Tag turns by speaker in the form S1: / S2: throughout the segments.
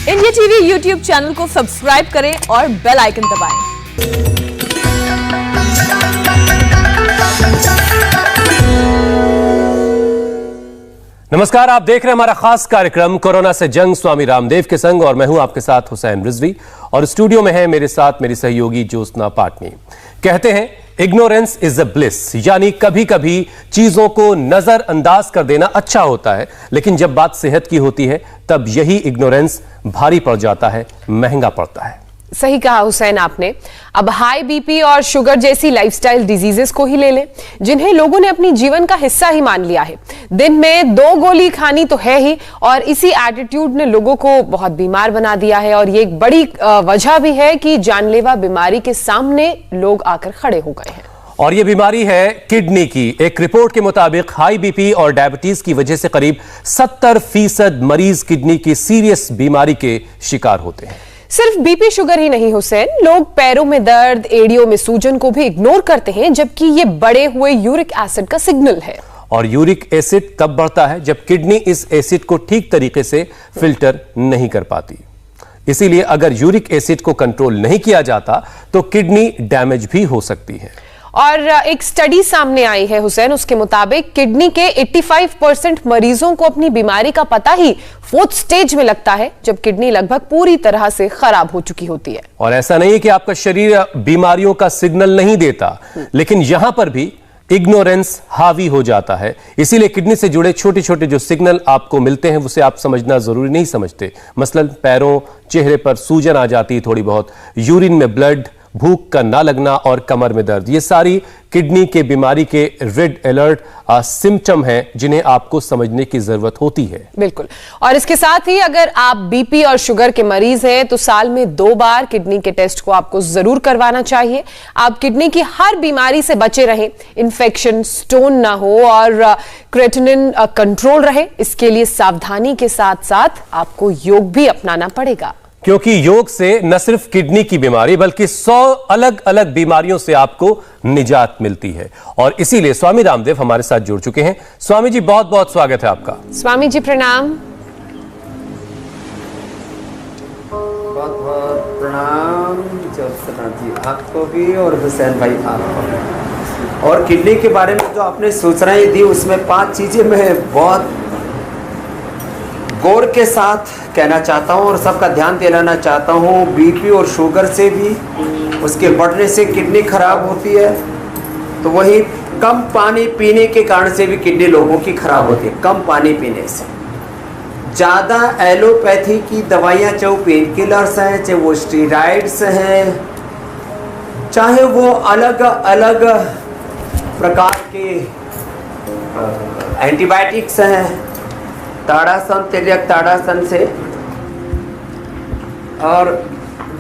S1: India TV YouTube channel को subscribe करें और बेल आइकन दबाएं।
S2: नमस्कार, आप देख रहे हैं हमारा खास कार्यक्रम कोरोना से जंग स्वामी रामदेव के संग और मैं हूं आपके साथ हुसैन रिजवी और स्टूडियो में है मेरे साथ मेरी सहयोगी ज्योत्सना पाटनी। कहते हैं इग्नोरेंस इज अ ब्लिस, यानी कभी कभी चीजों को नजरअंदाज कर देना अच्छा होता है, लेकिन जब बात सेहत की होती है तब यही इग्नोरेंस भारी पड़ जाता है, महंगा पड़ता है।
S3: सही कहा हुसैन आपने। अब हाई बीपी और शुगर जैसी लाइफस्टाइल डिजीजेस को ही ले लें, जिन्हें लोगों ने अपनी जीवन का हिस्सा ही मान लिया है। दिन में 2 गोली खानी तो है ही, और इसी एटीट्यूड ने लोगों को बहुत बीमार बना दिया है। और ये एक बड़ी वजह भी है कि जानलेवा बीमारी के सामने लोग आकर खड़े हो गए हैं।
S2: और ये बीमारी है किडनी की। एक रिपोर्ट के मुताबिक हाई बीपी और डायबिटीज की वजह से करीब 70% मरीज किडनी की सीरियस बीमारी के शिकार होते हैं।
S3: सिर्फ बीपी शुगर ही नहीं हुसैन, लोग पैरों में दर्द, एड़ियों में सूजन को भी इग्नोर करते हैं, जबकि ये बढ़े हुए यूरिक एसिड का सिग्नल है।
S2: और यूरिक एसिड तब बढ़ता है जब किडनी इस एसिड को ठीक तरीके से फिल्टर नहीं कर पाती। इसीलिए अगर यूरिक एसिड को कंट्रोल नहीं किया जाता तो किडनी डैमेज भी हो सकती है।
S3: और एक स्टडी सामने आई है हुसैन, उसके मुताबिक किडनी के 85% मरीजों को अपनी बीमारी का पता ही 4th स्टेज में लगता है, जब किडनी लगभग पूरी तरह से खराब हो चुकी होती है।
S2: और ऐसा नहीं है कि आपका शरीर बीमारियों का सिग्नल नहीं देता, लेकिन यहां पर भी इग्नोरेंस हावी हो जाता है। इसीलिए किडनी से जुड़े छोटे छोटे जो सिग्नल आपको मिलते हैं उसे आप समझना जरूरी नहीं समझते। मसलन पैरों, चेहरे पर सूजन आ जाती है थोड़ी बहुत, यूरिन में ब्लड, भूख का ना लगना और कमर में दर्द, ये सारी किडनी के बीमारी के रेड अलर्ट सिम्टम हैं जिन्हें आपको समझने की जरूरत होती है।
S3: बिल्कुल। और इसके साथ ही अगर आप बीपी और शुगर के मरीज हैं तो साल में 2 बार किडनी के टेस्ट को आपको जरूर करवाना चाहिए। आप किडनी की हर बीमारी से बचे रहें, इन्फेक्शन, स्टोन ना हो और क्रेटिनिन कंट्रोल रहे। इसके लिए सावधानी के साथ साथ आपको योग भी अपनाना पड़ेगा,
S2: क्योंकि योग से न सिर्फ किडनी की बीमारी बल्कि 100 अलग अलग बीमारियों से आपको निजात मिलती है। और इसीलिए स्वामी रामदेव हमारे साथ जुड़ चुके हैं। स्वामी जी, बहुत बहुत स्वागत है आपका।
S3: स्वामी जी प्रणाम।
S4: बहुत बहुत प्रणाम ज्योत्सना जी आपको भी और हुसैन भाई आपको भी। और किडनी के बारे में जो आपने सूचनाएं दी उसमें 5 चीजें मैं बहुत गौर के साथ कहना चाहता हूँ और सबका ध्यान दिलाना चाहता हूँ। बीपी और शुगर से भी, उसके बढ़ने से किडनी खराब होती है, तो वही कम पानी पीने के कारण से भी किडनी लोगों की खराब होती है। कम पानी पीने से, ज़्यादा एलोपैथी की दवाइयाँ, चाहे वो पेन किलर्स हैं, चाहे वो स्टेरॉइड्स हैं, चाहे वो अलग अलग प्रकार के एंटीबायोटिक्स हैं, ताड़ासन, तिर्यक ताड़ासन से, और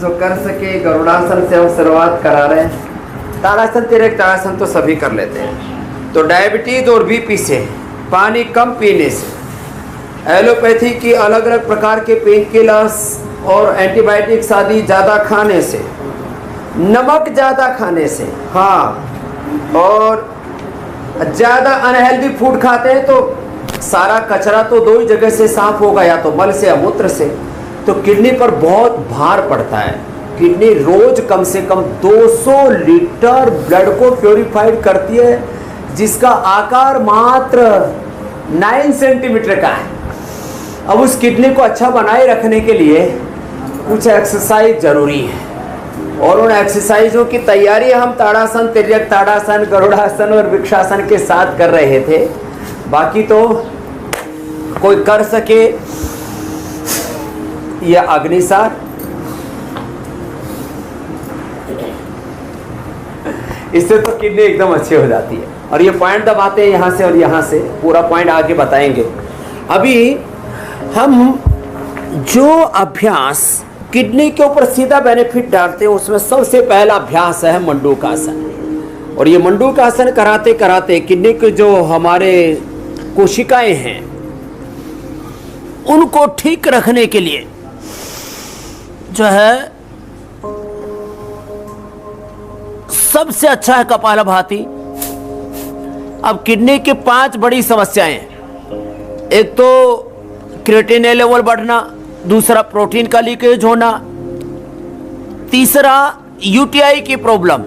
S4: जो कर सके गरुड़ासन से हम शुरुआत करा रहे हैं। ताड़ासन, तिर्यक ताड़ासन तो सभी कर लेते हैं। तो डायबिटीज और बीपी से, पानी कम पीने से, एलोपैथी की अलग अलग प्रकार के पेन किलर्स और एंटीबायोटिक्स आदि ज़्यादा खाने से, नमक ज़्यादा खाने से, हाँ, और ज़्यादा अनहेल्दी फूड खाते हैं तो सारा कचरा तो 2 ही जगह से साफ होगा, या तो मल से या मूत्र से, तो किडनी पर बहुत भार पड़ता है। किडनी रोज कम से कम 200 लीटर ब्लड को प्योरीफाइड करती है, जिसका आकार मात्र 9 सेंटीमीटर का है। अब उस किडनी को अच्छा बनाए रखने के लिए कुछ एक्सरसाइज जरूरी है, और उन एक्सरसाइजों की तैयारी हम ताड़ासन, तिर्यक ताड़ासन, गरुड़ासन और वृक्षासन के साथ कर रहे थे। बाकी तो कोई कर सके या अग्निसार, इससे तो किडनी एकदम अच्छी हो जाती है। और ये पॉइंट दबाते हैं यहाँ से और यहाँ से, पूरा पॉइंट आगे बताएंगे। अभी हम जो अभ्यास किडनी के ऊपर सीधा बेनिफिट डालते हैं उसमें सबसे पहला अभ्यास है मंडूकासन। और ये मंडूकासन कराते कराते किडनी के जो हमारे कोशिकाएं हैं उनको ठीक रखने के लिए जो है सबसे अच्छा है कपालभाति। अब किडनी की 5 बड़ी समस्याएं हैं। एक तो क्रिएटिनिन लेवल बढ़ना, दूसरा प्रोटीन का लीकेज होना, तीसरा यूटीआई की प्रॉब्लम,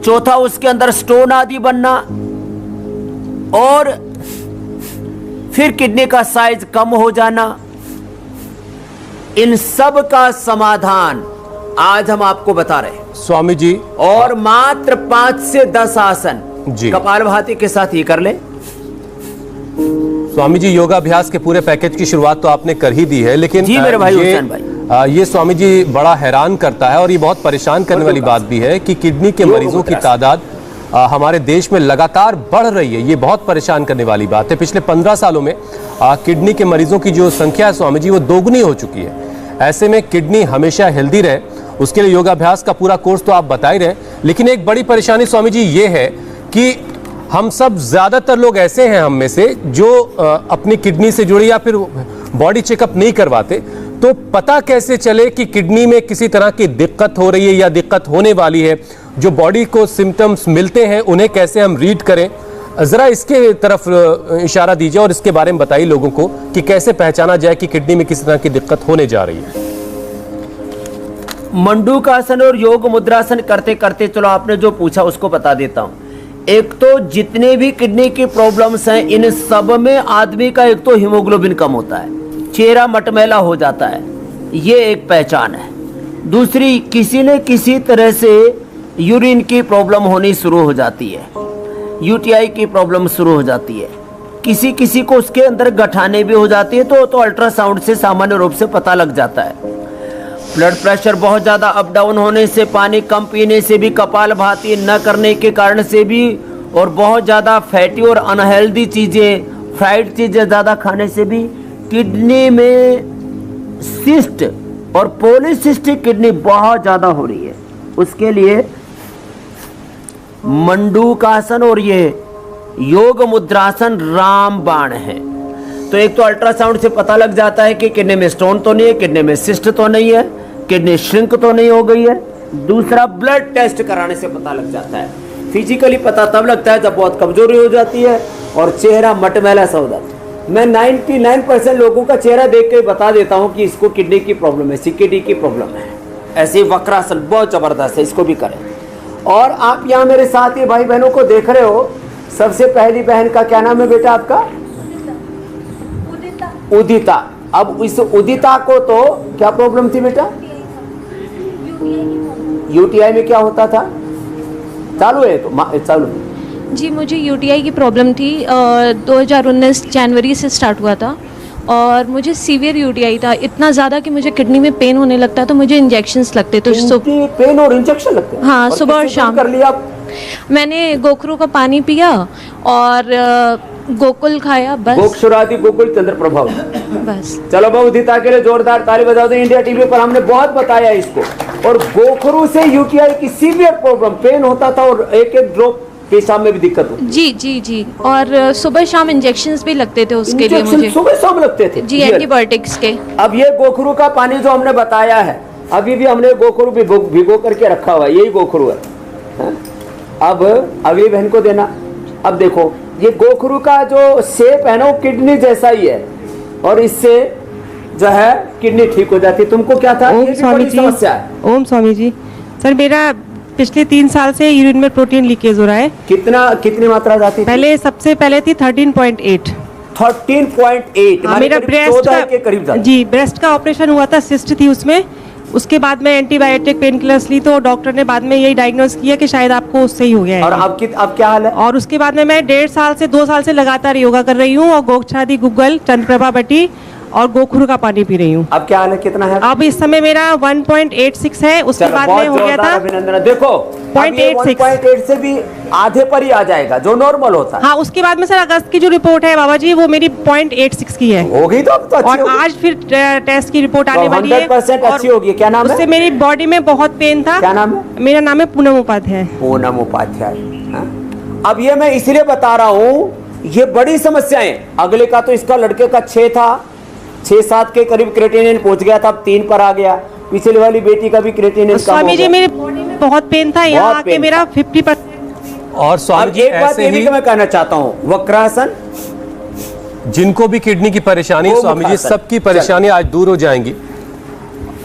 S4: चौथा उसके अंदर स्टोन आदि बनना, और फिर किडनी का साइज कम हो जाना। इन सब का समाधान आज हम आपको बता रहे हैं
S2: स्वामी जी।
S4: और मात्र 5 से 10 आसन
S2: जी।
S4: कपालभाति के साथ ही कर ले।
S2: स्वामी जी, योगाभ्यास के पूरे पैकेज की शुरुआत तो आपने कर ही दी है, लेकिन
S4: जी मेरे भाई हुसैन भाई,
S2: ये स्वामी जी बड़ा हैरान करता है और ये बहुत परेशान करने वाली बात भी है कि किडनी के मरीजों की तादाद हमारे देश में लगातार बढ़ रही है। ये बहुत परेशान करने वाली बात है। पिछले 15 सालों में किडनी के मरीजों की जो संख्या है स्वामी जी, वो दोगुनी हो चुकी है। ऐसे में किडनी हमेशा हेल्दी रहे, उसके लिए योगाभ्यास का पूरा कोर्स तो आप बता ही रहे, लेकिन एक बड़ी परेशानी स्वामी जी ये है कि हम सब, ज्यादातर लोग ऐसे हैं हम में से जो अपनी किडनी से जुड़े या फिर बॉडी चेकअप नहीं करवाते। तो पता कैसे चले कि किडनी में किसी तरह की दिक्कत हो रही है या दिक्कत होने वाली है? जो बॉडी को सिम्टम्स मिलते हैं उन्हें कैसे हम रीड करें? जरा इसके तरफ इशारा दीजिए और इसके बारे में बताइए लोगों को कि कैसे पहचाना जाए कि किडनी में किसी तरह की दिक्कत होने जा रही है।
S4: मंडूकासन और योग मुद्रासन करते करते, चलो आपने जो पूछा उसको बता देता हूं। एक तो जितने भी किडनी की प्रॉब्लम्स हैं, इन सब में आदमी का एक तो हीमोग्लोबिन कम होता है, चेहरा मटमैला हो जाता है, ये एक पहचान है। दूसरी, किसी न किसी तरह से यूरिन की प्रॉब्लम होनी शुरू हो जाती है, यूटीआई की प्रॉब्लम शुरू हो जाती है। किसी किसी को उसके अंदर गठाने भी हो जाती है, तो अल्ट्रासाउंड से सामान्य रूप से पता लग जाता है। ब्लड प्रेशर बहुत ज़्यादा अप डाउन होने से, पानी कम पीने से भी, कपालभाति न करने के कारण से भी, और बहुत ज़्यादा फैटी और अनहेल्दी चीज़ें, फ्राइड चीज़ें ज़्यादा खाने से भी किडनी में सिस्ट और पॉलीसिस्टिक किडनी बहुत ज़्यादा हो रही है। उसके लिए मंडूकासन और ये योग मुद्रासन रामबाण है। तो एक तो अल्ट्रासाउंड से पता लग जाता है कि किडनी में स्टोन तो नहीं है, किडनी में सिस्ट तो नहीं है, किडनी श्रिंक तो नहीं हो गई है। दूसरा, ब्लड टेस्ट कराने से पता लग जाता है। फिजिकली पता तब लगता है जब बहुत कमजोरी हो जाती है और चेहरा मटमैला सा हो जाता है। मैं 99% लोगों का चेहरा देख के बता देता हूं कि इसको किडनी की प्रॉब्लम है, सीकेडी की प्रॉब्लम है। ऐसे वक्रासन बहुत जबरदस्त है, इसको भी करें। और आप यहाँ मेरे साथ ये भाई बहनों को देख रहे हो। सबसे पहली बहन का क्या नाम है बेटा आपका? उदिता। अब इस उदिता को तो क्या प्रॉब्लम थी बेटा? यूटीआई में क्या होता था? चालू है तो चालू।
S5: जी, मुझे यूटीआई की प्रॉब्लम थी। 2019 जनवरी से स्टार्ट हुआ था और मुझे सीवियर यूटीआई था, इतना ज़्यादा कि मुझे किडनी में पेन होने लगता, तो मुझे इंजेक्शंस लगते। तो
S4: पेन और इंजेक्शन लगते हैं?
S5: हाँ, सुबह और शाम।
S4: कर लिया?
S5: मैंने गोखरू का पानी पिया और गोकुल खाया, बस।
S4: गोक्षुरादि गोकुल चंद्र प्रभाव,
S5: बस।
S4: चलो बाबू उदिता के लिए जोरदार ताली बजा दो। इंडिया टीवी पर हमने बहुत बताया इसको। और गोखरू से यूटीआई की सीवियर प्रॉब्लम, पेन होता था और एक एक ड्रॉप पेशाब में भी दिक्कत होती।
S5: जी जी जी। और सुबह शाम इंजेक्शंस भी लगते थे उसके लिए मुझे।
S4: सुबह शाम लगते थे
S5: जी, एंटीबायोटिक्स के।
S4: अब ये गोखरू का पानी जो हमने बताया है, अभी भी हमने गोखरू भिगो करके रखा हुआ है, यही गोखरू है। अब अगली बहन को देना। अब देखो, ये गोखरू का जो शेप है ना, वो किडनी जैसा ही है और इससे जो है किडनी ठीक हो जाती है। तुमको क्या था?
S6: ओम स्वामी जी। ओम स्वामी जी। सर, मेरा पिछले 3 साल से यूरिन में प्रोटीन लीकेज हो रहा है।
S4: कितनी मात्रा जाती थी? सबसे पहले
S6: थी 13.8।
S4: 13.8
S6: मेरा ब्रेस्ट
S4: के करीब जाती।
S6: जी, ब्रेस्ट का ऑपरेशन हुआ था, सिस्ट थी उसमें। उसके बाद में एंटीबायोटिक पेन किलर्स ली, तो डॉक्टर ने बाद में यही डायग्नोज किया कि शायद आपको उससे ही हो गया है।
S4: और अब क्या हाल है?
S6: और उसके बाद में मैं 1.5 साल से 2 साल से लगातार योगा कर रही हूँ और गोक्षादी गुग्गल, चंद्रप्रभा बटी और गोखरू का पानी पी रही हूँ।
S4: अब क्या हाल है? कितना है
S6: अब इस समय? मेरा 1.86 है। उसके बाद में हो गया था
S4: अभिनंदन। देखो
S6: 0.86
S4: से भी आधे पर ही आ जाएगा, जो नॉर्मल होता है।
S6: हाँ, उसके बाद में सर अगस्त की जो रिपोर्ट है बाबा जी, वो मेरी 0.86 की है।
S4: होगी तो अब तो अच्छी
S6: और
S4: होगी।
S6: आज फिर टेस्ट की रिपोर्ट आने वाली है।
S4: 100% अच्छी होगी। क्या नाम है?
S6: उससे मेरी बॉडी में बहुत पेन था।
S4: क्या नाम है?
S6: मेरा नाम है पूनम उपाध्याय।
S4: पूनम उपाध्याय। अब ये मैं इसलिए बता रहा हूँ, ये बड़ी समस्याएं। अगले का तो इसका लड़के का 6 था, 6-7 के करीब क्रेटिनिन पहुंच गया था, अब 3 पर आ गया। पिछले वाली बेटी का भी क्रेटिनिन कम हो
S6: स्वामी जी,
S4: गया।
S6: मेरे बॉडी में बहुत पेन था, यहाँ आके मेरा 50%।
S2: और स्वामी जी
S4: एक बात
S2: ऐसे
S4: ये भी
S2: ही
S4: मैं कहना चाहता हूँ, वक्रासन
S2: जिनको भी किडनी की परेशानी है, स्वामी जी,
S4: गोमुखासन।
S2: सबकी परेशानियां आज दूर हो जाएंगी।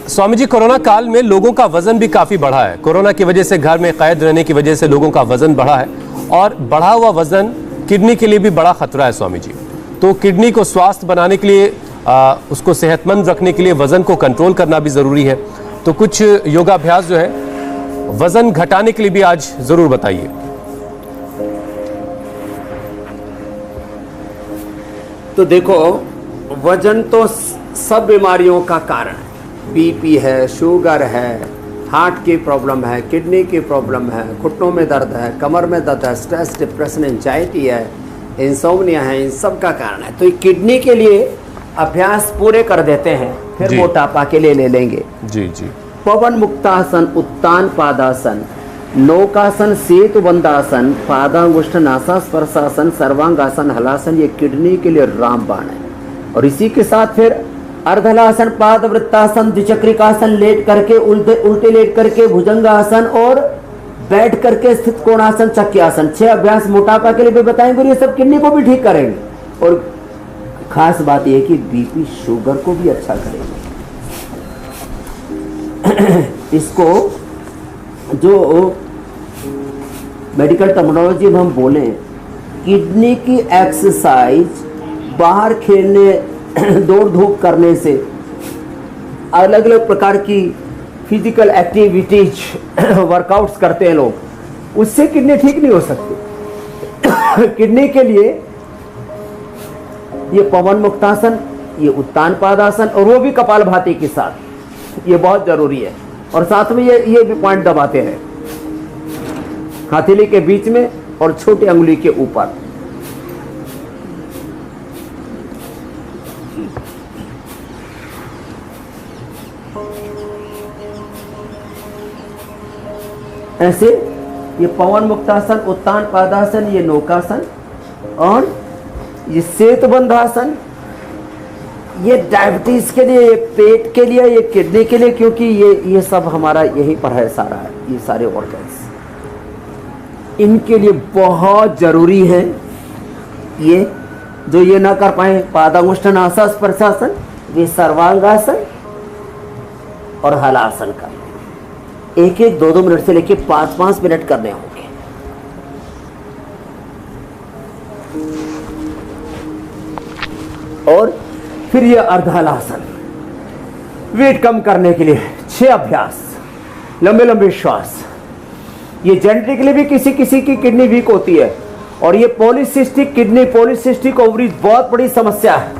S2: स्वामी जी, कोरोना काल में लोगों का वजन भी काफी बढ़ा है। कोरोना की वजह से घर में कैद रहने की वजह से लोगों का वजन बढ़ा है, और बढ़ा हुआ वजन किडनी के लिए भी बड़ा खतरा है स्वामी जी। तो किडनी को स्वस्थ बनाने के लिए, उसको सेहतमंद रखने के लिए वजन को कंट्रोल करना भी जरूरी है। तो कुछ योगाभ्यास जो है वजन घटाने के लिए भी आज जरूर बताइए।
S4: तो देखो, वजन तो सब बीमारियों का कारण है। बीपी है, शुगर है, हार्ट की प्रॉब्लम है, किडनी की प्रॉब्लम है, घुटनों में दर्द है, कमर में दर्द है, स्ट्रेस, डिप्रेशन, एंजाइटी है, इंसोम्निया है, इन सब का कारण है। तो ये किडनी के लिए अभ्यास पूरे कर देते हैं, फिर
S2: जी।
S4: मोटापा के लिए ले लेंगे।
S2: जी जी।
S4: पवन मुक्तासन, उत्तान पादासन, नौकासन, सेतुबंधासन, पादांगुष्ठ नासा स्पर्शासन, सर्वांगासन, हलासन, ये किडनी के लिए रामबाण है। और इसी के साथ फिर अर्धलासन, पाद वृत्तासन, द्विचक्रिकासन, लेट करके उल्टे लेट करके भुजंगासन, और बैठ करके स्थित कोणासन, चक्यासन। 6 अभ्यास मोटापा के लिए भी बताएंगे, और ये सब किडनी को भी ठीक करेंगे। और खास बात यह कि बीपी शुगर को भी अच्छा करेंगे। इसको जो मेडिकल टर्मिनोलॉजी में हम बोले, किडनी की एक्सरसाइज, बाहर खेलने दौड़ धूप करने से, अलग अलग प्रकार की फिजिकल एक्टिविटीज वर्कआउट्स करते हैं लोग, उससे किडनी ठीक नहीं हो सकती। किडनी के लिए ये पवन मुक्तासन, ये उत्तान पादासन, और वो भी कपालभाति के साथ, ये बहुत जरूरी है। और साथ में ये भी पॉइंट दबाते हैं, हथेली के बीच में और छोटी अंगुली के ऊपर। ऐसे ये पवन मुक्तासन, उत्तान पादासन, ये नौकासन, और ये सेतुबंधासन, ये डायबिटीज के लिए, ये पेट के लिए, ये किडनी के लिए, क्योंकि ये सब हमारा यहीं पर है सारा, ये सारे ऑर्गन्स इनके लिए बहुत जरूरी है। ये जो ये ना कर पाए, पादांगुष्ठ नासा स्पर्शासन, वे सर्वांगासन और हलासन कर, 1-1, 2-2 मिनट से लेके 5-5 मिनट करने होंगे। और फिर ये अर्धहलासन, वेट कम करने के लिए 6 अभ्यास, लंबे लंबे श्वास। ये जेनेटिकली भी किसी किसी की किडनी वीक होती है, और ये पॉलीसिस्टिक किडनी, पॉलीसिस्टिक ओवरीज बहुत बड़ी समस्या है।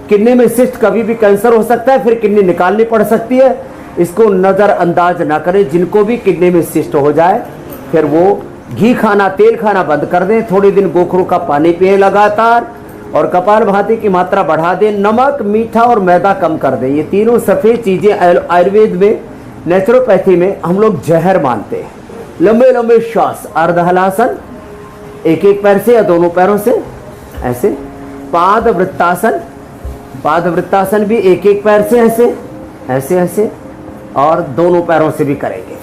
S4: किडनी में सिस्ट, कभी भी कैंसर हो सकता है, फिर किडनी निकालनी पड़ सकती है। इसको नज़रअंदाज ना करें। जिनको भी किडनी में सिस्ट हो जाए, फिर वो घी खाना, तेल खाना बंद कर दें, थोड़े दिन गोखरू का पानी पिए लगातार, और कपालभाति की मात्रा बढ़ा दें, नमक, मीठा और मैदा कम कर दें। ये तीनों सफ़ेद चीज़ें आयुर्वेद में, नेचुरोपैथी में हम लोग जहर मानते हैं। लंबे लंबे श्वास, अर्धहलासन, 1-1 पैर से या दोनों पैरों से, ऐसे। पाद वृत्तासन, पाद वृत्तासन भी 1-1 पैर से, ऐसे ऐसे ऐसे, और दोनों पैरों से भी करेंगे।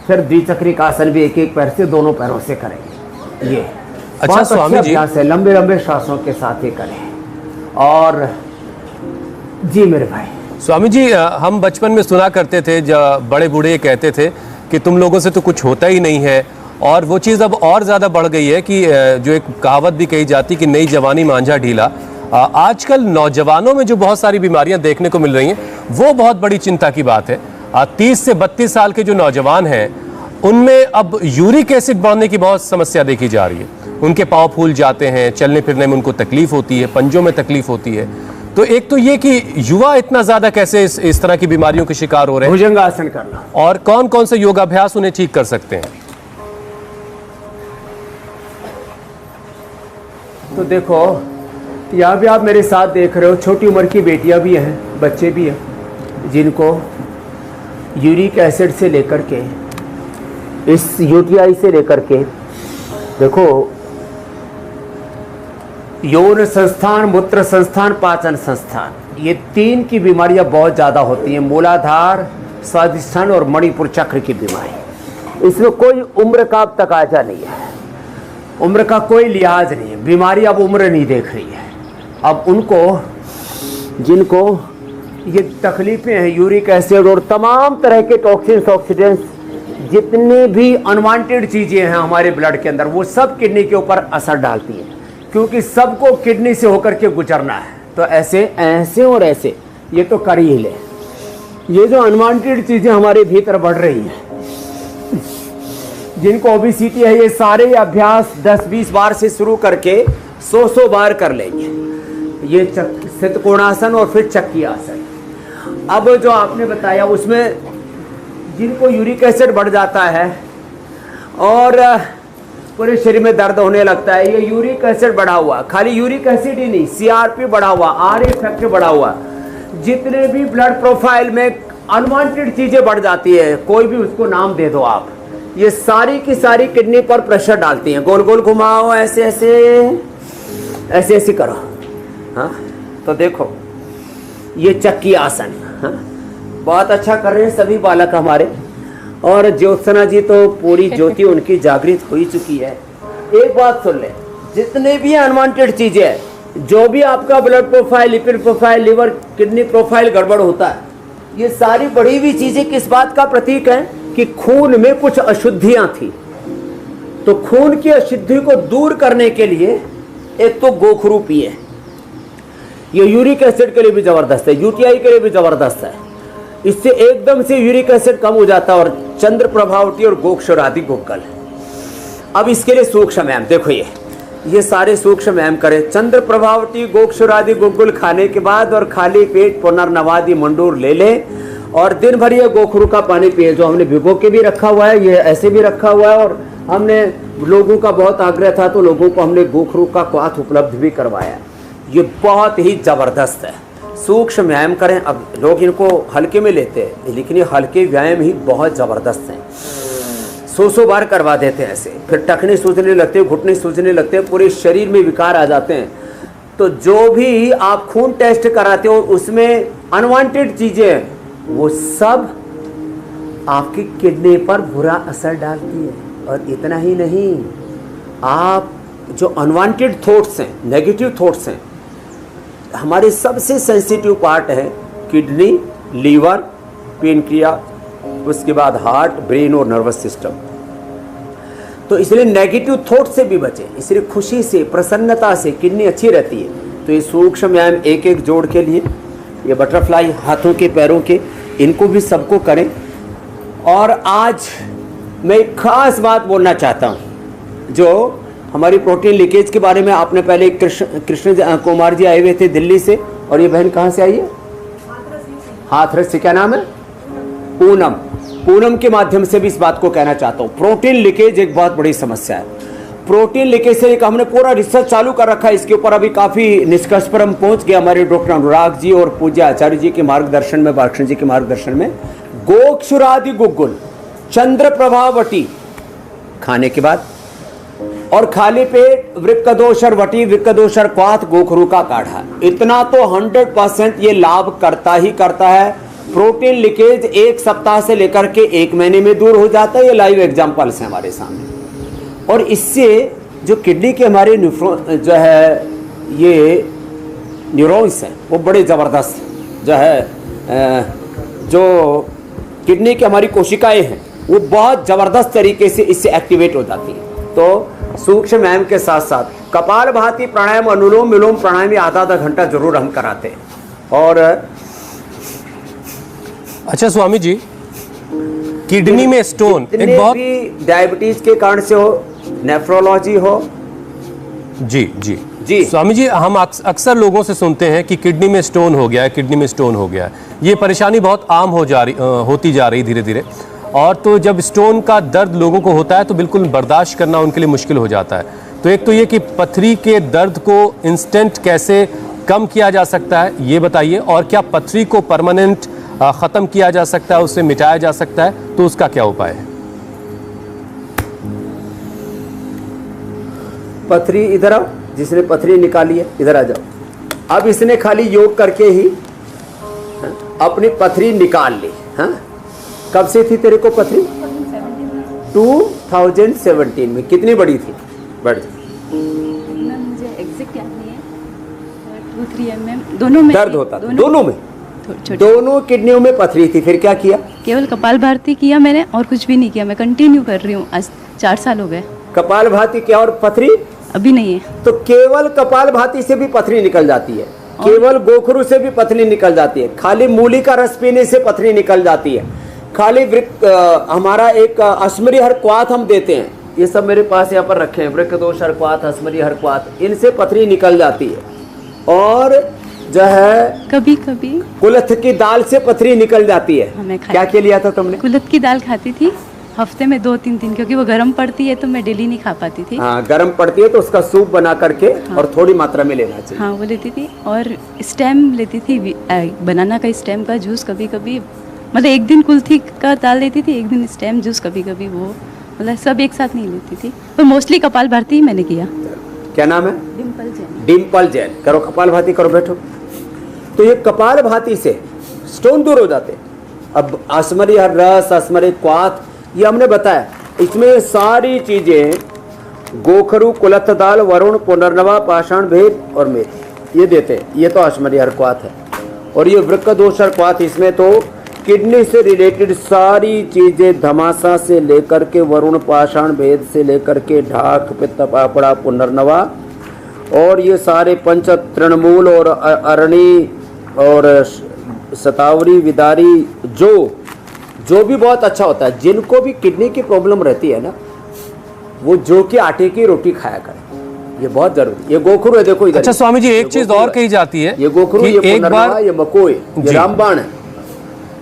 S4: फिर द्विचक्रिकासन भी 1-1 पैर से, दोनों पैरों से करेंगे। ये
S2: अच्छा स्वामी जी,
S4: अभ्यास है, लंबे लंबे श्वासों के साथ ही करें। और जी मेरे भाई,
S2: स्वामी जी, हम बचपन में सुना करते थे, जब बड़े बूढ़े कहते थे कि तुम लोगों से तो कुछ होता ही नहीं है, और वो चीज़ अब और ज़्यादा बढ़ गई है कि जो एक कहावत भी कही जाती कि नई जवानी मांझा ढीला। आजकल नौजवानों में जो बहुत सारी बीमारियां देखने को मिल रही हैं, वो बहुत बड़ी चिंता की बात है। 30 से 32 साल के जो नौजवान हैं, उनमें अब यूरिक एसिड बढ़ने की बहुत समस्या देखी जा रही है। उनके पाँव फूल जाते हैं, चलने फिरने में उनको तकलीफ होती है, पंजों में तकलीफ होती है। तो एक तो ये कि युवा इतना ज़्यादा कैसे इस तरह की बीमारियों के शिकार हो रहे हैं,
S4: भुजंगासन करना,
S2: और कौन कौन से योगाभ्यास उन्हें ठीक कर सकते हैं?
S4: तो देखो, यहाँ भी आप मेरे साथ देख रहे हो, छोटी उम्र की बेटियां भी हैं, बच्चे भी हैं, जिनको यूरिक एसिड से लेकर के, इस यूटीआई से लेकर के, देखो, यौन संस्थान, मूत्र संस्थान, पाचन संस्थान, ये 3 की बीमारियां बहुत ज़्यादा होती हैं। मूलाधार, स्वादिष्ठान और मणिपुर चक्र की बीमारी। इसमें कोई उम्र का अब तकाजा नहीं है, उम्र का कोई लिहाज नहीं है। बीमारी अब उम्र नहीं देख रही है। अब उनको जिनको ये तकलीफें हैं, यूरिक एसिड और तमाम तरह के टॉक्सिन्स, ऑक्सीडेंट्स, जितने भी अनवांटेड चीज़ें हैं हमारे ब्लड के अंदर, वो सब किडनी के ऊपर असर डालती हैं, क्योंकि सबको किडनी से होकर के गुजरना है। तो ऐसे ऐसे और ऐसे ये तो कर ही ले। ये जो अनवांटेड चीज़ें हमारे भीतर बढ़ रही हैं, जिनको ओबेसिटी है, ये सारे अभ्यास 10-20 बार से शुरू करके 100 बार कर लेंगे। ये सितकोणासन और फिर चक्की आसन। अब जो आपने बताया उसमें जिनको यूरिक एसिड बढ़ जाता है और पूरे शरीर में दर्द होने लगता है, ये यूरिक एसिड बढ़ा हुआ, खाली यूरिक एसिड ही नहीं, CRP बढ़ा हुआ, RA फैक्टर बढ़ा हुआ, जितने भी ब्लड प्रोफाइल में अनवांटेड चीज़ें बढ़ जाती है, कोई भी उसको नाम दे दो आप, ये सारी की सारी किडनी पर प्रेशर डालती हैं। गोल गोल घुमाओ, ऐसे ऐसे ऐसे ऐसे करो। हाँ, तो देखो ये चक्की आसन। हाँ, बहुत अच्छा कर रहे हैं सभी बालक हमारे। और ज्योत्सना जी तो पूरी ज्योति उनकी जागृत हो ही चुकी है। एक बात सुन ले, जितने भी अनवांटेड चीजें हैं, जो भी आपका blood profile, lipid profile, liver, kidney profile गड़बड़ होता है, ये सारी बढ़ी हुई चीजें किस बात का प्रतीक है कि खून में कुछ अशुद्धियां थी। तो खून की अशुद्धि को दूर करने के लिए एक तो गोखरू पिए, ये यूरिक एसिड के लिए भी जबरदस्त है, UTI के लिए भी जबरदस्त है। इससे एकदम से यूरिक एसिड कम हो जाता है। और चंद्र प्रभावटी और गोक्षरादि गुग्गल। अब इसके लिए सूक्ष्म व्यायाम देखो, ये सारे सूक्ष्म व्यायाम करें। चंद्र प्रभावटी, गोक्षरादि गुग्गल खाने के बाद और खाली पेट पुनर्नवादि मंडूर ले ले और दिन भर ये गोखरू का पानी पिए, जो हमने भिगो के भी रखा हुआ है, ये ऐसे भी रखा हुआ है। और हमने लोगों का बहुत आग्रह था तो लोगों को हमने गोखरू का क्वाथ उपलब्ध भी करवाया। ये बहुत ही जबरदस्त है। सूक्ष्म व्यायाम करें। अब लोग इनको हल्के में लेते हैं, लेकिन ये हल्के व्यायाम ही बहुत ज़बरदस्त हैं। 100 बार करवा देते हैं ऐसे, फिर टखने सूजने लगते हैं, घुटने सूजने लगते हैं, पूरे शरीर में विकार आ जाते हैं। तो जो भी आप खून टेस्ट कराते हो उसमें अनवांटेड चीज़ें, वो सब आपकी किडनी पर बुरा असर डालती है। और इतना ही नहीं, आप जो अनवांटेड थॉट्स हैं, नेगेटिव थॉट्स हैं, हमारे सबसे सेंसिटिव पार्ट है किडनी, लीवर, पेनक्रिया, उसके बाद हार्ट, ब्रेन और नर्वस सिस्टम। तो इसलिए नेगेटिव थॉट से भी बचें, इसलिए खुशी से, प्रसन्नता से किडनी अच्छी रहती है। तो ये सूक्ष्म व्यायाम एक एक जोड़ के लिए, ये बटरफ्लाई हाथों के पैरों के, इनको भी सबको करें। और आज मैं एक खास बात बोलना चाहता हूँ, जो हमारी प्रोटीन लीकेज के बारे में आपने पहले कृष्ण कुमार जी आए हुए थे दिल्ली से, और ये बहन कहाँ से आई है? हाथरस से। क्या नाम है? पूनम। पूनम के माध्यम से भी इस बात को कहना चाहता हूँ, प्रोटीन लीकेज एक बहुत बड़ी समस्या है। प्रोटीन लीकेज से हमने पूरा रिसर्च चालू कर रखा है, इसके ऊपर अभी काफ़ी निष्कर्ष पर हम पहुँच गए हमारे डॉक्टर अनुराग जी और पूज्य आचार्य जी के मार्गदर्शन में, बालकृष्ण जी के मार्गदर्शन में। गोक्षुरादि गुग्गुल, चंद्र प्रभावटी खाने के बाद और खाली पेट वृक्कदोषर वटी, वृक्कदोषर क्वाथ, गोखरू का काढ़ा, इतना तो 100% ये लाभ करता ही करता है। प्रोटीन लीकेज 1 सप्ताह से लेकर के 1 महीने में दूर हो जाता है। ये लाइव एग्जांपल्स हैं हमारे सामने। और इससे जो किडनी के हमारे जो है ये न्यूरॉन्स हैं, वो बड़े ज़बरदस्त जो है, जो किडनी की हमारी कोशिकाएं हैं, वो बहुत ज़बरदस्त तरीके से इससे एक्टिवेट हो जाती है। तो सूक्ष्म व्यायाम के साथ साथ कपालभाति प्राणायाम, अनुलोम विलोम प्राणायाम भी आधा घंटा जरूर हम कराते हैं। और
S2: अच्छा स्वामी जी, किडनी में स्टोन एक बहुत
S4: भी डायबिटीज के कारण से हो, नेफ्रोलॉजी हो।
S2: जी जी
S4: जी
S2: स्वामी जी, हम अक्सर लोगों से सुनते हैं कि किडनी में स्टोन हो गया है, किडनी में स्टोन हो गया है। ये परेशानी बहुत आम होती जा रही धीरे धीरे। और तो जब स्टोन का दर्द लोगों को होता है तो बिल्कुल बर्दाश्त करना उनके लिए मुश्किल हो जाता है। तो एक तो ये कि पथरी के दर्द को इंस्टेंट कैसे कम किया जा सकता है ये बताइए, और क्या पथरी को परमानेंट ख़त्म किया जा सकता है, उसे मिटाया जा सकता है, तो उसका क्या उपाय है?
S4: पथरी, इधर आओ, जिसने पथरी निकाली है इधर आ जाओ। अब इसने खाली योग करके ही अपनी पथरी निकाल ली। हाँ, कब से थी तेरे को पथरी? 2017 में। कितनी बड़ी थी? बड़ी।
S7: मुझे एग्जैक्ट याद नहीं है। पथरी है मैम, दोनों में
S4: दर्द होता था? दोनों में?
S7: छोटी
S4: दोनों किडनियों में पथरी थी, फिर क्या किया?
S7: केवल कपाल भारती किया मैंने और कुछ भी नहीं किया। मैं कंटिन्यू कर रही हूँ, आज 4 साल हो गए।
S4: कपाल भाती क्या और पथरी
S7: अभी नहीं है।
S4: तो केवल कपाल भाती से भी पथरी निकल जाती है, केवल गोखरू से भी पथरी निकल जाती है, खाली मूली का रस पीने से पथरी निकल जाती है, खाली हमारा एक अश्मरी हरक्वात हम देते हैं, ये सब मेरे पास यहाँ पर रखे हैं, वृक्क दोष हरक्वात, अश्मरी हरक्वात, इनसे पथरी निकल जाती है। और जो है
S7: कभी कभी
S4: कुल्थ की दाल से पथरी निकल जाती है।
S7: हमें
S4: क्या क्या लिया था तुमने?
S7: कुल्थ की दाल खाती थी हफ्ते में 2-3 दिन, क्योंकि वो गर्म पड़ती है तो मैं डेली नहीं खा पाती थी।
S4: हाँ, गर्म पड़ती है तो उसका सूप बना करके और थोड़ी मात्रा में लेना चाहिए।
S7: हाँ, वो लेती थी। और स्टेम लेती थी, बनाना का स्टेम का जूस कभी कभी, मतलब एक दिन कुल्थी का दाल लेती थी, एक दिन स्टेम जूस कभी कभी, वो मतलब सब एक साथ नहीं लेती थी। पर मोस्टली कपाल भारती ही मैंने किया।
S4: क्या नाम है?
S7: डिम्पल जैन।
S4: डिम्पल जैन। करो कपाल भाती, करो, बैठो। तो ये कपाल भाती से स्टोन दूर हो जाते। अब अश्मरी हर रस, अश्मरी क्वाथ, ये हमने बताया, इसमें सारी चीजें गोखरू, कुलथ दाल, वरुण, पुनर्नवा, पाषाण भेद और मेथी ये देते हैं। ये तो अश्मरी हर क्वाथ है। और ये वृक्क दोष हर क्वाथ, इसमें तो किडनी से रिलेटेड सारी चीजें, धमासा से लेकर के वरुण, पाषाण भेद से लेकर के ढाक, पित्त, पापड़ा, पुनर्नवा और ये सारे पंच तृणमूल और अरणी और शतावरी, विदारी, जो भी बहुत अच्छा होता है। जिनको भी किडनी की प्रॉब्लम रहती है ना, वो जो कि आटे की रोटी खाया करें, ये बहुत जरूरी। ये गोखरू है, देखो इधर।
S2: अच्छा स्वामी जी, एक चीज और कही जाती है,
S4: ये गोखरू, ये पुनर्नवा, ये मकोई, ये रामबाण है।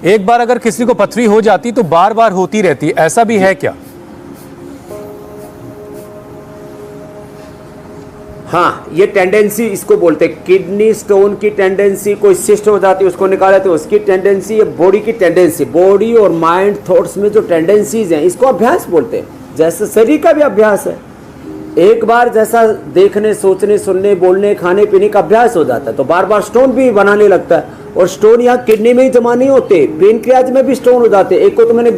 S2: एक बार अगर किसी को पथरी हो जाती तो बार बार होती रहती है, ऐसा भी है क्या?
S4: हाँ, ये टेंडेंसी इसको बोलते हैं, किडनी स्टोन की टेंडेंसी। कोई सिस्ट हो जाती है उसको निकाल देते हैं, उसकी टेंडेंसी। ये बॉडी की टेंडेंसी, बॉडी और माइंड थॉट्स में जो टेंडेंसीज हैं, इसको अभ्यास बोलते हैं। जैसे शरीर का भी अभ्यास है, एक बार जैसा देखने, सोचने, सुनने, बोलने, खाने पीने का अभ्यास हो जाता है तो बार बार स्टोन भी बनाने लगता है। और स्टोन यहाँ किडनी में ही जमा नहीं होते, पेनक्रियाज में भी स्टोन हो जाते हैं। एक को तो मैंने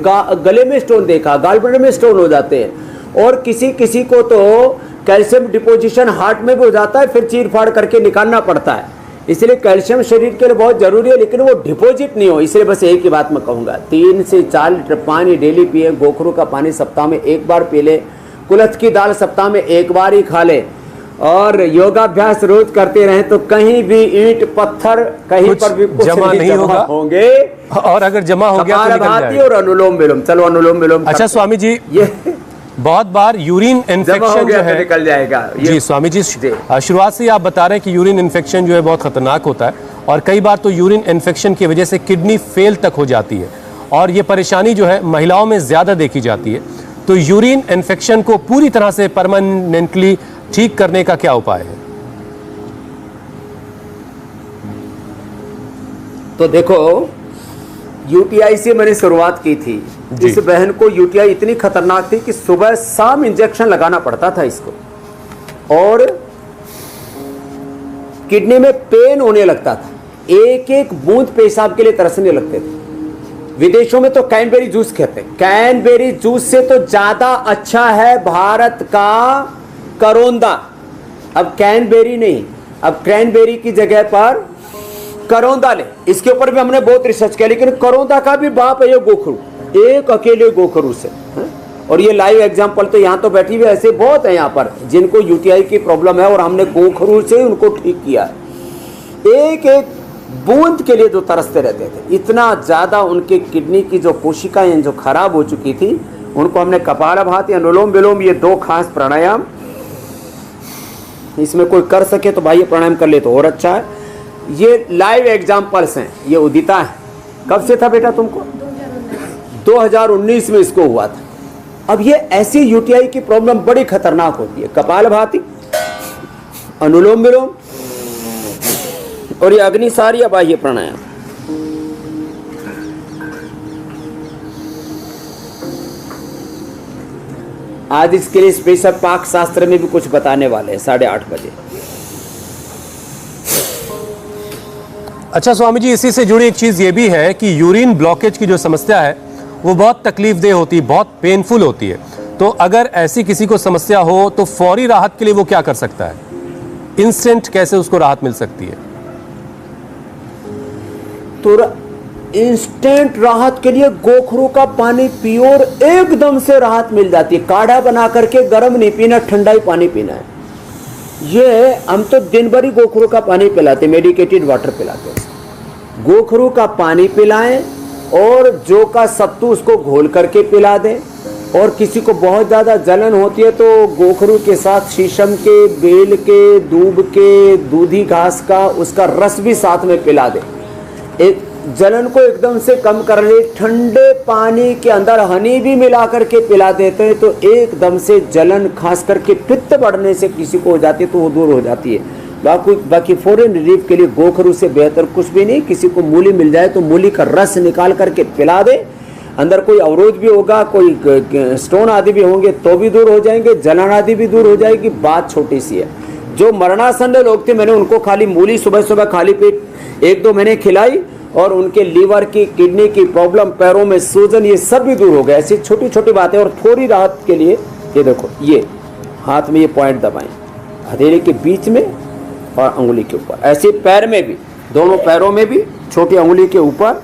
S4: गले में स्टोन देखा, गालब्लैडर में स्टोन हो जाते हैं। और किसी किसी को तो कैल्शियम डिपोजिशन हार्ट में भी हो जाता है, फिर चीर फाड़ करके निकालना पड़ता है। इसलिए कैल्शियम शरीर के लिए बहुत जरूरी है, लेकिन वो डिपॉजिट नहीं हो। इसलिए बस एक ही बात मैं कहूँगा, 3 से 4 लीटर पानी डेली पिए। गोखरू का पानी सप्ताह में 1 बार पी ले। कुल्थ की दाल सप्ताह में 1 बार ही खा ले। और योगाभ्यास रोज करते रहें तो कहीं भी ईंट पत्थर कहीं पर भी कुछ
S2: जमा नहीं होगा
S4: होंगे।
S2: और अगर जमा हो गया तो निकल जाएगा।
S4: और अनुलोम विलोम, चलो अनुलोम विलोम।
S2: अच्छा स्वामी जी,
S4: ये
S2: बहुत बार यूरिन इन्फेक्शन जो है
S4: निकल जाएगा।
S2: जी स्वामी जी, शुरुआत से आप बता रहे हैं कि यूरिन इन्फेक्शन जो है बहुत खतरनाक होता है और कई बार तो यूरिन इन्फेक्शन की वजह से किडनी फेल तक हो जाती है और ये परेशानी जो है महिलाओं में ज्यादा देखी जाती है। तो यूरिन इन्फेक्शन को पूरी तरह से परमानेंटली ठीक करने का क्या उपाय है?
S4: तो देखो, यूटीआई से मैंने शुरुआत की थी। इस बहन को यूटीआई इतनी खतरनाक थी कि सुबह शाम इंजेक्शन लगाना पड़ता था इसको, और किडनी में पेन होने लगता था, एक एक बूंद पेशाब के लिए तरसने लगते थे। विदेशों में तो कैनबेरी जूस कहते हैं। कैनबेरी जूस से तो ज्यादा अच्छा है भारत का करोंदा। अब कैनबेरी नहीं, अब क्रैनबेरी की जगह पर करोंदा ले। इसके ऊपर भी हमने बहुत रिसर्च किया, लेकिन करोंदा का भी बाप है ये गोखरू, एक अकेले गोखरू से। और ये लाइव एग्जांपल तो यहाँ तो बैठी हुई ऐसे बहुत है यहाँ पर जिनको यूटीआई की प्रॉब्लम है और हमने गोखरू से उनको ठीक किया। एक एक बूंद के लिए जो तरसते रहते थे, इतना ज्यादा उनके किडनी की जो कोशिकाएं जो खराब हो चुकी थी, उनको हमने कपालभाति, अनुलोम विलोम, ये 2 खास प्राणायाम, इसमें कोई कर सके तो भाई ये प्राणायाम कर ले तो और अच्छा है। ये लाइव एग्जाम्पल्स हैं। ये उदिता है, कब से था बेटा तुमको? 2019 में इसको हुआ था। अब ये ऐसी यूटीआई की प्रॉब्लम बड़ी खतरनाक होती है। कपालभाति, अनुलोम विलोम और ये अग्निसारी या बाह्य प्राणायाम। आज इसके लिए स्पेशल पाक शास्त्र में भी कुछ बताने वाले हैं 8:30 बजे।
S2: अच्छा स्वामी जी, इसी से जुड़ी एक चीज ये भी है कि यूरिन ब्लॉकेज की जो समस्या है वो बहुत तकलीफदेह होती है, बहुत पेनफुल होती है। तो अगर ऐसी किसी को समस्या हो तो फौरी राहत के लिए वो क्या कर सकता है? इंस्टेंट कैसे उसको राहत मिल सकती है?
S4: इंस्टेंट राहत के लिए गोखरू का पानी पियो और एकदम से राहत मिल जाती है। काढ़ा बना करके गर्म नहीं पीना, ठंडा ही पानी पीना है। ये हम तो दिन भर ही गोखरू का पानी पिलाते, मेडिकेटेड वाटर पिलाते हैं। गोखरू का पानी पिलाएं और जौ का सत्तू उसको घोल करके पिला दें। और किसी को बहुत ज़्यादा जलन होती है तो गोखरू के साथ शीशम के, बेल के, दूब के, दूधी घास का उसका रस भी साथ में पिला दें। एक जलन को एकदम से कम कर ले। ठंडे पानी के अंदर हनी भी मिला करके पिला देते हैं तो एकदम से जलन, खास करके पित्त बढ़ने से किसी को हो जाती है तो वो दूर हो जाती है। बाकी फॉरेन रिलीफ के लिए गोखरू से बेहतर कुछ भी नहीं। किसी को मूली मिल जाए तो मूली का रस निकाल करके पिला दे। अंदर कोई अवरोध भी होगा, कोई स्टोन आदि भी होंगे तो भी दूर हो जाएंगे, जलन आदि भी दूर हो जाएगी। बात छोटी सी है। जो मरणासन्न लोग थे मैंने उनको खाली मूली सुबह सुबह खाली पेट 1-2 महीने खिलाई और उनके लीवर की, किडनी की प्रॉब्लम, पैरों में सूजन, ये सब भी दूर हो गए। ऐसी छोटी छोटी बातें। और थोड़ी राहत के लिए ये देखो, ये हाथ में ये पॉइंट दबाएं, हथेली के बीच में और अंगुली के ऊपर। ऐसे पैर में भी, दोनों पैरों में भी, छोटी अंगुली के ऊपर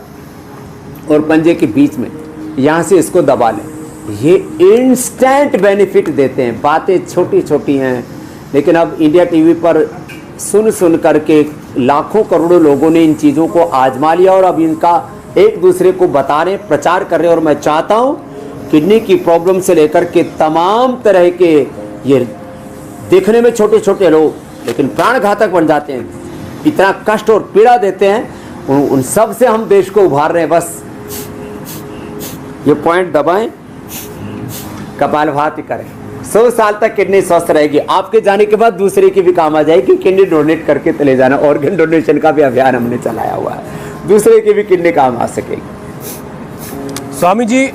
S4: और पंजे के बीच में, यहाँ से इसको दबा लें। ये इंस्टेंट बेनिफिट देते हैं। बातें छोटी छोटी हैं लेकिन अब इंडिया टीवी पर सुन करके लाखों करोड़ों लोगों ने इन चीज़ों को आजमा लिया और अब इनका एक दूसरे को बता रहे, प्रचार कर रहे हैं। और मैं चाहता हूँ किडनी की प्रॉब्लम से लेकर के तमाम तरह के, ये देखने में छोटे छोटे रोग लेकिन प्राणघातक बन जाते हैं, इतना कष्ट और पीड़ा देते हैं, उन सब से हम देश को उभार रहे हैं। बस ये पॉइंट दबाएं, कपालभाति करें। 100 साल तक किडनी स्वस्थ रहेगी। आपके जाने के बाद दूसरे की भी काम आ जाएगी। किडनी डोनेट करके चले जाना। ऑर्गन डोनेशन का भी अभियान हमने चलाया हुआ है, दूसरे की भी किडनी काम आ सकेगी।
S2: स्वामी जी,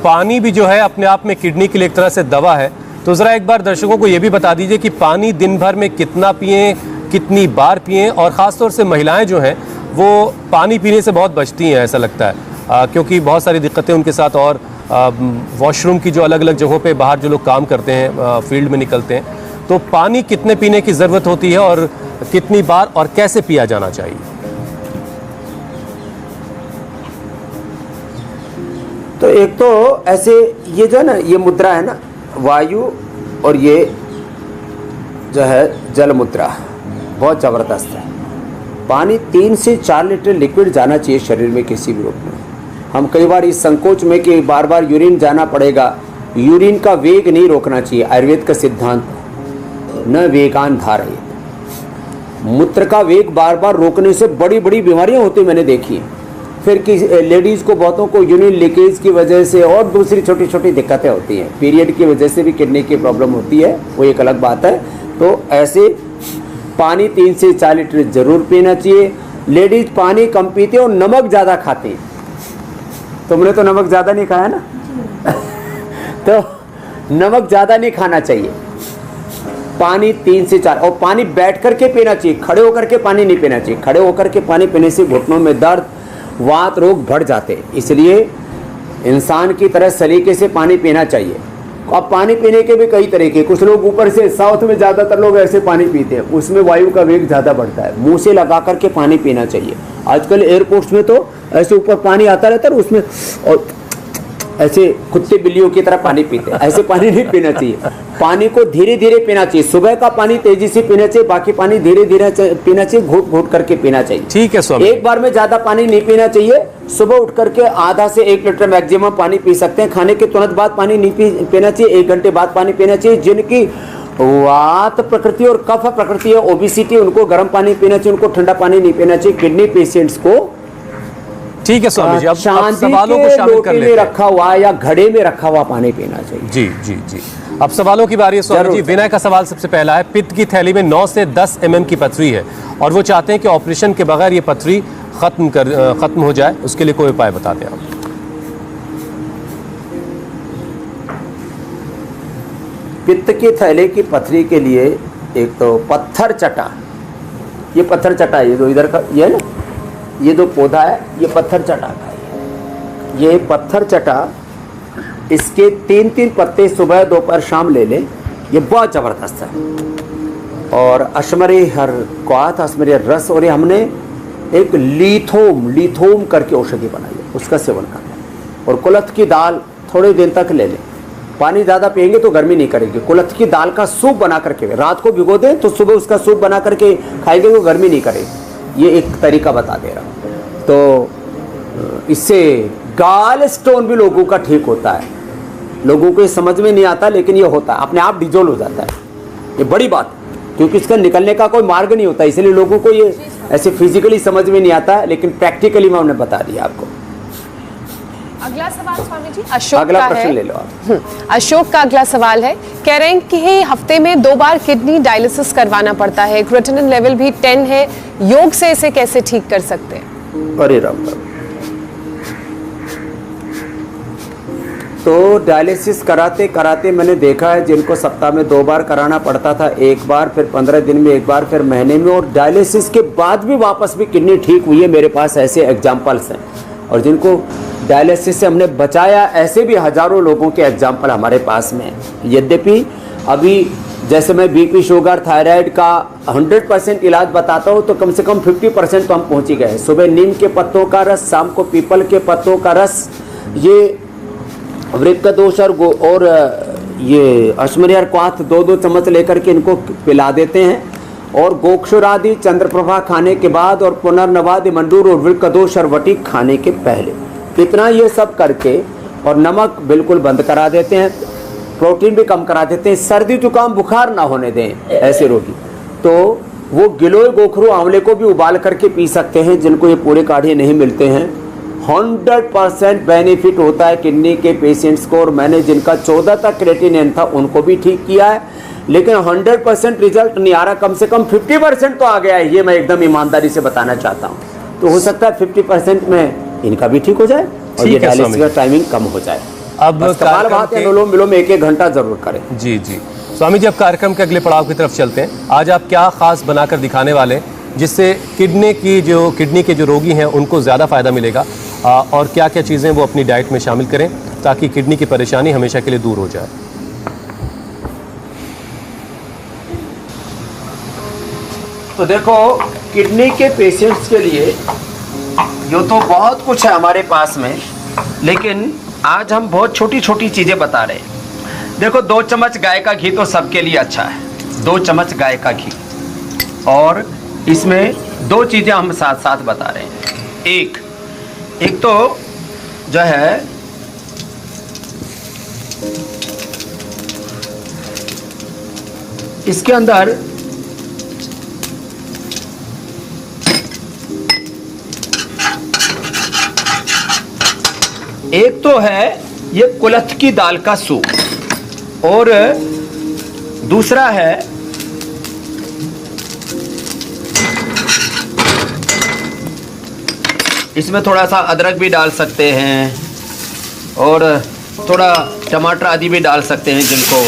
S2: पानी भी जो है अपने आप में किडनी के लिए एक तरह से दवा है, तो जरा एक बार दर्शकों को यह भी बता दीजिए कि पानी दिन भर में कितना पिएं, कितनी बार पिएं, और ख़ासतौर से महिलाएं जो हैं वो पानी पीने से बहुत बचती हैं ऐसा लगता है, क्योंकि बहुत सारी दिक्कतें उनके साथ, और वॉशरूम की जो अलग अलग जगहों पे बाहर जो लोग काम करते हैं, फील्ड में निकलते हैं, तो पानी कितने पीने की ज़रूरत होती है और कितनी बार और कैसे पिया जाना चाहिए?
S4: तो एक तो ऐसे ये जो है ना, ये मुद्रा है ना वायु, और ये जो है जल मुद्रा, बहुत ज़बरदस्त है। पानी 3 से 4 लीटर लिक्विड जाना चाहिए शरीर में किसी भी रूप में। हम कई बार इस संकोच में कि बार बार यूरिन जाना पड़ेगा, यूरिन का वेग नहीं रोकना चाहिए। आयुर्वेद का सिद्धांत न वेगान धारयेत्। मूत्र का वेग बार बार रोकने से बड़ी बड़ी बीमारियां होती मैंने देखी है। फिर कि लेडीज़ को, बहुतों को यूरिन लीकेज की वजह से और दूसरी छोटी छोटी दिक्कतें होती हैं। पीरियड की वजह से भी किडनी की प्रॉब्लम होती है, वो एक अलग बात है। तो ऐसे पानी 3 से 4 लीटर ज़रूर पीना चाहिए। लेडीज़ पानी कम पीती है और नमक ज़्यादा खाती है। तुमने तो नमक ज़्यादा नहीं खाया ना तो नमक ज़्यादा नहीं खाना चाहिए। पानी 3 से 4, और पानी बैठ करके पीना चाहिए, खड़े होकर के पानी नहीं पीना चाहिए। खड़े होकर के पानी पीने से घुटनों में दर्द, वात रोग बढ़ जाते हैं। इसलिए इंसान की तरह सलीके से पानी पीना चाहिए। अब पानी पीने के भी कई तरीके, कुछ लोग ऊपर से, साउथ में ज़्यादातर लोग ऐसे पानी पीते हैं, उसमें वायु का वेग ज़्यादा बढ़ता है। मुंह से लगा करके पानी पीना चाहिए। आजकल एयरपोर्ट्स में तो ऐसे ऊपर पानी आता रहता है, उसमें और ऐसे कुत्ते बिल्लियों की तरह पानी पीते हैं। ऐसे पानी नहीं पीना चाहिए। पानी को धीरे धीरे पीना चाहिए। सुबह का पानी तेजी से पीना चाहिए, बाकी पानी धीरे धीरे पीना चाहिए, घूट घूट करके पीना चाहिए।
S2: ठीक है स्वामी।
S4: एक बार में ज्यादा पानी नहीं पीना चाहिए। सुबह उठ करके आधा से 1 लीटर मैक्सिमम पानी पी सकते हैं। खाने के तुरंत बाद पानी नहीं पीना चाहिए, 1 घंटे बाद पानी पीना चाहिए। जिनकी वात प्रकृति और कफ प्रकृति है, ओबेसिटी, उनको गर्म पानी पीना चाहिए, उनको ठंडा पानी नहीं पीना चाहिए। किडनी पेशेंट्स को
S2: ठीक है स्वामी जी, अब सवालों को शामिल कर लेते हैं।
S4: रखा हुआ या घड़े में रखा हुआ पानी पीना चाहिए।
S2: जी जी जी, अब सवालों की बारी है स्वामी जी। विनय का सवाल सबसे पहला है। पित्त की थैली में 9 से 10 mm की पथरी है और वो चाहते हैं कि ऑपरेशन के बगैर ये पथरी खत्म हो जाए, उसके लिए कोई उपाय बता दें आप।
S4: पित्त की थैली की पथरी के लिए एक तो पत्थर चटा, ये पत्थर चटा, ये जो इधर का ये है ना, ये जो पौधा है ये पत्थर चटा का है। ये पत्थर चटा, इसके 3-3 पत्ते सुबह दोपहर शाम ले लें, ये बहुत ज़बरदस्त है। और अश्मरे हर क्वाथ, अश्मरे रस, और ये हमने
S8: एक लीथोम करके औषधि बनाई है, उसका सेवन करना। और कुलथ की दाल थोड़े दिन तक ले लें। पानी ज़्यादा पिएंगे तो गर्मी नहीं करेगी। कुलथ की दाल का सूप बना करके रात को भिगो दें तो सुबह उसका सूप बना करके खाएंगे तो गर्मी नहीं करेगी। ये एक तरीका बता दे रहा हूँ। तो इससे गाल स्टोन भी लोगों का ठीक होता है। लोगों को ये समझ में नहीं आता, लेकिन ये होता है, अपने आप डिजोल्व हो जाता है। ये बड़ी बात, क्योंकि इसका निकलने का कोई मार्ग नहीं होता, इसलिए लोगों को ये ऐसे फिजिकली समझ में नहीं आता, लेकिन प्रैक्टिकली मैं उन्हें बता दिया आपको।
S3: अगला सवाल स्वामी जी अशोक
S8: अगला
S3: का
S8: प्रश्न
S3: है।
S8: ले लो आप।
S3: अशोक का अगला सवाल है, कह रहे हैं कि हफ्ते में 2 बार किडनी डायलिसिस करवाना पड़ता है, क्रिएटिनिन लेवल भी 10 है, योग से इसे कैसे ठीक कर सकते हैं?
S8: अरे राम राम। तो डायलिसिस कराते कराते मैंने देखा है जिनको सप्ताह में 2 बार कराना पड़ता था, 1 बार, फिर 15 दिन में 1 बार, फिर महीने में, और डायलिसिस के बाद भी वापस भी किडनी ठीक हुई है। मेरे पास ऐसे एग्जाम्पल्स हैं, और जिनको डायलिसिस से हमने बचाया, ऐसे भी हजारों लोगों के एग्जाम्पल हमारे पास में हैं। यद्यपि अभी जैसे मैं बीपी, शुगर, थायराइड का 100% इलाज बताता हूँ, तो कम से कम 50% तो हम पहुँच ही गए। सुबह नीम के पत्तों का रस, शाम को पीपल के पत्तों का रस, ये वृक्क दोष और ये अश्मरिया क्वाथ 2-2 चम्मच लेकर के इनको पिला देते हैं। और गोक्षुरादि चंद्रप्रभा खाने के बाद, और पुनर्नवादि मंडूर और वृक्क दोष और वटिक खाने के पहले, इतना ये सब करके, और नमक बिल्कुल बंद करा देते हैं, प्रोटीन भी कम करा देते हैं। सर्दी जुकाम बुखार ना होने दें ऐसे रोगी, तो वो गिलोय गोखरू आंवले को भी उबाल करके पी सकते हैं, जिनको ये पूरे काढ़े नहीं मिलते हैं। 100% बेनिफिट होता है किडनी के पेशेंट्स को, और मैंने जिनका 14 तक क्रिएटिनिन था उनको भी ठीक किया है, लेकिन 100% रिजल्ट नहीं आ रहा, कम से कम 50% तो आ गया है। ये मैं एकदम ईमानदारी से बताना चाहता हूँ। तो हो सकता है 50% में इनका भी ठीक हो जाए, और ये डायलिसिस का टाइमिंग कम हो जाए।
S2: अब
S8: कमाल बात है, अनुलोम विलोम 1-1 घंटा जरूर करें।
S2: जी जी स्वामी जी, अब कार्यक्रम के अगले पड़ाव की तरफ चलते हैं। आज आप क्या खास बनाकर दिखाने वाले हैं जिससे किडनी के जो रोगी हैं उनको ज़्यादा फायदा मिलेगा, और क्या क्या चीज़ें वो अपनी डाइट में शामिल करें ताकि किडनी की परेशानी हमेशा के लिए दूर हो जाए?
S8: तो देखो, किडनी के पेशेंट्स के लिए यो तो बहुत कुछ है हमारे पास में, लेकिन आज हम बहुत छोटी छोटी चीज़ें बता रहे हैं। देखो, 2 चम्मच गाय का घी तो सबके लिए अच्छा है, 2 चम्मच गाय का घी, और इसमें 2 चीज़ें हम साथ साथ बता रहे हैं। एक तो जो है इसके अंदर एक तो है ये कुलथ की दाल का सूप, और दूसरा है इसमें थोड़ा सा अदरक भी डाल सकते हैं, और थोड़ा टमाटर आदि भी डाल सकते हैं जिनको,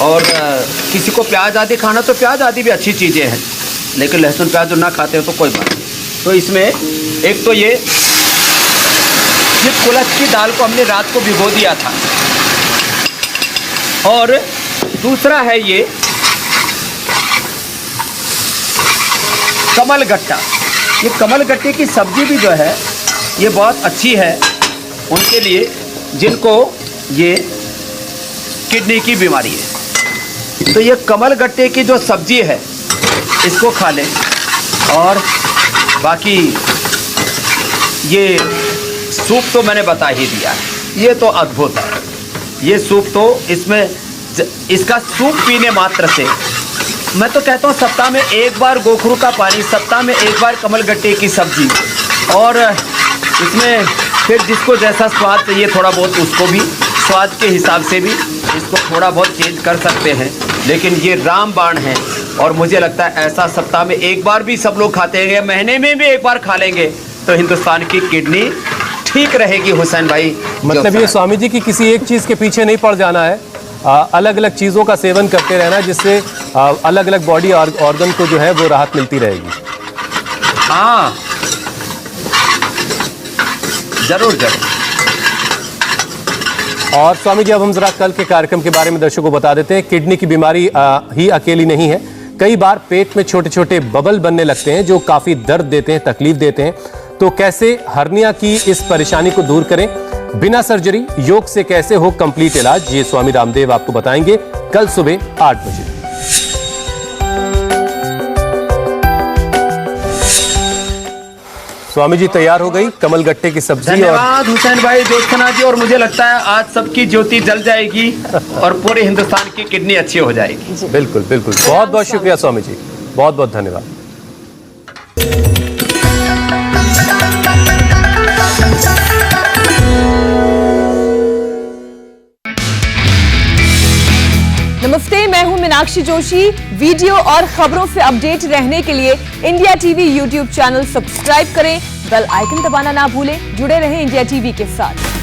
S8: और किसी को प्याज आदि खाना तो प्याज आदि भी अच्छी चीज़ें हैं, लेकिन लहसुन प्याज जो ना खाते हो तो कोई बात नहीं। तो इसमें एक तो ये कुलथ की दाल को हमने रात को भिगो दिया था, और दूसरा है ये कमल गट्टा। ये कमल गट्टे की सब्जी भी जो है ये बहुत अच्छी है उनके लिए जिनको ये किडनी की बीमारी है। तो ये कमल गट्टे की जो सब्जी है इसको खा लें, और बाकी ये सूप तो मैंने बता ही दिया है, ये तो अद्भुत है। ये सूप तो इसका सूप पीने मात्र से, मैं तो कहता हूँ सप्ताह में 1 बार गोखरू का पानी, सप्ताह में 1 बार कमल गट्टे की सब्जी, और इसमें फिर जिसको जैसा स्वाद चाहिए थोड़ा बहुत उसको भी स्वाद के हिसाब से भी इसको थोड़ा बहुत चेंज कर सकते हैं। लेकिन ये रामबाण है, और मुझे लगता है ऐसा सप्ताह में 1 बार भी सब लोग खाते हैं, महीने में भी 1 बार खा लेंगे तो हिंदुस्तान की किडनी ठीक रहेगी। हुसैन भाई,
S2: मतलब ये स्वामी जी की किसी एक चीज़ के पीछे नहीं पड़ जाना है, अलग अलग चीज़ों का सेवन करते रहना, जिससे अलग अलग बॉडी ऑर्गन को जो है वो राहत मिलती रहेगी।
S8: हाँ, जरूर जरूर।
S2: और स्वामी जी, अब हम जरा कल के कार्यक्रम के बारे में दर्शकों को बता देते हैं। किडनी की बीमारी ही अकेली नहीं है, कई बार पेट में छोटे छोटे बबल बनने लगते हैं जो काफी दर्द देते हैं, तकलीफ देते हैं। तो कैसे हर्निया की इस परेशानी को दूर करें बिना सर्जरी, योग से कैसे हो कंप्लीट इलाज, ये स्वामी रामदेव आपको बताएंगे कल सुबह 8 बजे। स्वामी जी तैयार हो गई कमल गट्टे की सब्जी।
S4: धन्यवाद हुसैन भाई, ज्योत्सना जी। और मुझे लगता है आज सबकी ज्योति जल जाएगी और पूरे हिंदुस्तान की किडनी अच्छी हो जाएगी।
S2: बिल्कुल बिल्कुल, बहुत बहुत शुक्रिया स्वामी जी, बहुत बहुत धन्यवाद।
S1: नमस्ते, मैं हूं मीनाक्षी जोशी। वीडियो और खबरों से अपडेट रहने के लिए India TV YouTube channel subscribe करें, बेल आइकन दबाना ना भूलें। जुड़े रहें इंडिया टीवी के साथ।